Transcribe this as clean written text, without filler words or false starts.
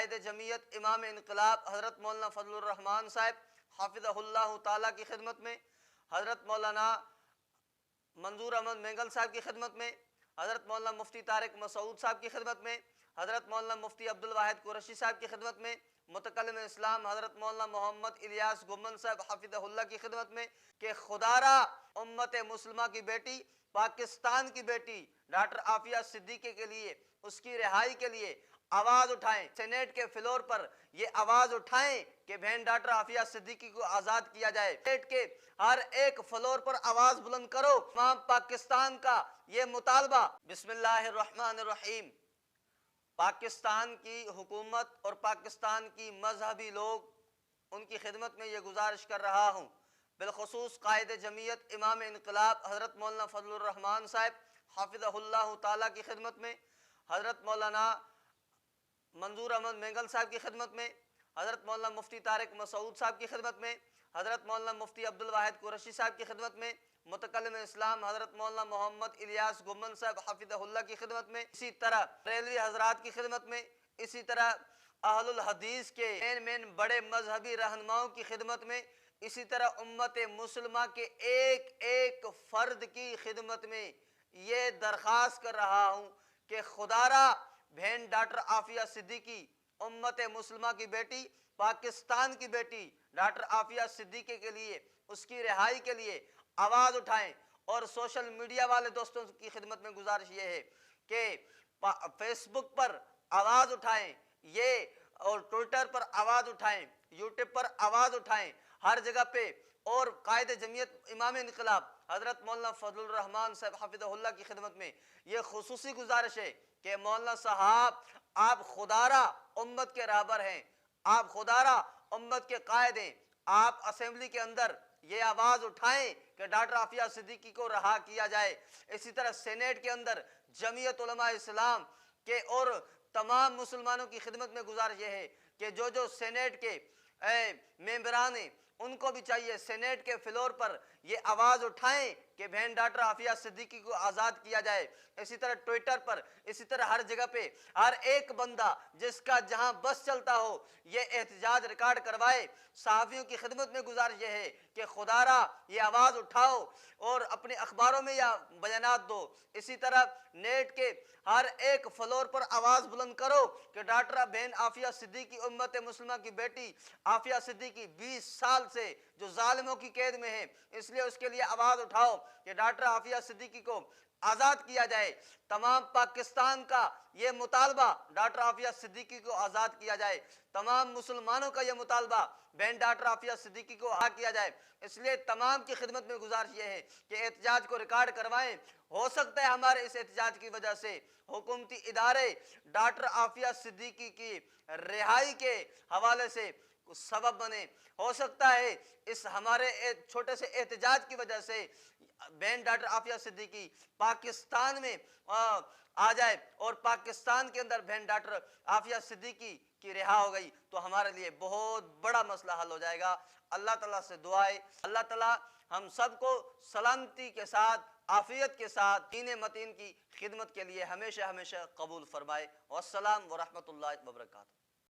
قائد جمعیت امام انقلاب حضرت مولانا فضل الرحمان صاحب حافظہ اللہ تعالیٰ کی خدمت میں، حضرت مولانا منظور احمد مینگل صاحب کی خدمت میں، حضرت مولانا مفتی طارق مسعود صاحب کی خدمت میں، حضرت مولانا مفتی عبد الواحد قریشی صاحب کی خدمت میں، متکلم اسلام حضرت مولانا محمد الیاس گمن صاحب حفظہ اللہ کی خدمت میں، کہ خدا را امت مسلمہ کی بیٹی، پاکستان کی بیٹی ڈاکٹر عافیہ صدیقی کے لیے، اس کی رہائی کے لیے آواز اٹھائیں، سینیٹ کے فلور پر یہ آواز اٹھائیں کہ بہن ڈاکٹر عافیہ صدیقی کو آزاد کیا جائے۔ سینیٹ کے ہر ایک فلور پر آواز بلند کرو، تمام پاکستان کا یہ مطالبہ۔ بسم اللہ الرحمن الرحیم۔ پاکستان کی حکومت اور پاکستان کی مذہبی لوگ، ان کی خدمت میں یہ گزارش کر رہا ہوں، بالخصوص قائد جمعیت امام انقلاب حضرت مولانا فضل الرحمان صاحب حافظہ اللہ تعالیٰ کی خدمت میں، حضرت مولانا منظور احمد مینگل صاحب کی خدمت میں، حضرت مولانا مفتی طارق مسعود صاحب کی خدمت میں، حضرت مولانا مفتی عبد الواحد قریشی صاحب کی خدمت میں، متکلم اسلام حضرت مولانا محمد الیاس گمن صاحب حفظہ اللہ کی خدمت میں، اسی طرح ریلوی حضرات کی خدمت میں، اسی طرح اہل الحدیث کے مین بڑے مذہبی رہنماؤں کی خدمت میں، اسی طرح امت مسلمہ کے ایک ایک فرد کی خدمت میں یہ درخواست کر رہا ہوں کہ خدا را بہن ڈاکٹر عافیہ صدیقی، امت مسلمہ کی بیٹی، پاکستان کی بیٹی ڈاکٹر عافیہ صدیقی کے لیے، اس کی رہائی کے لیے آواز اٹھائیں۔ اور سوشل میڈیا والے دوستوں کی خدمت میں گزارش یہ ہے کہ فیس بک پر آواز اٹھائیں یہ، اور ٹویٹر پر آواز اٹھائیں، یوٹیوب پر آواز اٹھائیں، ہر جگہ پہ۔ اور قائد جمعیت امام انقلاب حضرت مولانا فضل الرحمان صاحب حفظہ اللہ کی خدمت میں یہ خصوصی گزارش ہے کہ مولانا صاحب، آپ خدا را امت کے رہبر ہیں، آپ خدا را امت کے قائد ہیں، آپ اسمبلی کے اندر یہ آواز اٹھائیں کہ ڈاکٹر عافیہ صدیقی کو رہا کیا جائے۔ اسی طرح سینیٹ کے اندر جمعیت علماء اسلام کے اور تمام مسلمانوں کی خدمت میں گزارش یہ ہے کہ جو سینیٹ کے ممبران ہیں، ان کو بھی چاہیے سینیٹ کے فلور پر یہ آواز اٹھائیں کہ بہن ڈاکٹر عافیہ صدیقی کو آزاد کیا جائے۔ اسی طرح ٹویٹر پر، اسی طرح ہر جگہ پہ ہر ایک بندہ جس کا جہاں بس چلتا ہو یہ احتجاج ریکارڈ کروائے۔ صحافیوں کی خدمت میں گزارش یہ ہے کہ خدا را یہ آواز اٹھاؤ اور اپنے اخباروں میں یہ بیانات دو۔ اسی طرح نیٹ کے ہر ایک فلور پر آواز بلند کرو کہ ڈاکٹر بہن عافیہ صدیقی، امت مسلمہ کی بیٹی عافیہ صدیقی 20 سال سے جو ظالموں کی قید میں ہے، اس لیے اس کے لیے آواز اٹھاؤ کہ ڈاکٹر عافیہ صدیقی کو آزاد کیا جائے۔ تمام پاکستان کا یہ مطالبہ ڈاکٹر عافیہ صدیقی کو آزاد کیا جائے، تمام مسلمانوں کا یہ مطالبہ بہن ڈاکٹر عافیہ صدیقی کو آزاد کیا جائے۔ اس لیے تمام کی خدمت میں گزارش یہ ہے کہ احتجاج کو ریکارڈ کروائیں۔ ہو سکتا ہے ہمارے اس احتجاج کی وجہ سے حکومتی ادارے ڈاکٹر عافیہ صدیقی کی رہائی کے حوالے سے سبب بنے، ہو سکتا ہے اس ہمارے چھوٹے سے احتجاج کی وجہ سے بہن ڈاکٹر عافیہ صدیقی پاکستان میں آ جائے اور پاکستان کے اندر بہن ڈاکٹر عافیہ صدیقی کی رہا ہو گئی تو ہمارے لیے بہت بڑا مسئلہ حل ہو جائے گا۔ اللہ تعالیٰ سے دعا ہے اللہ تعالیٰ ہم سب کو سلامتی کے ساتھ، عافیت کے ساتھ دین متین کی خدمت کے لیے ہمیشہ ہمیشہ قبول فرمائے۔ والسلام ورحمۃ اللہ وبرکاتہ۔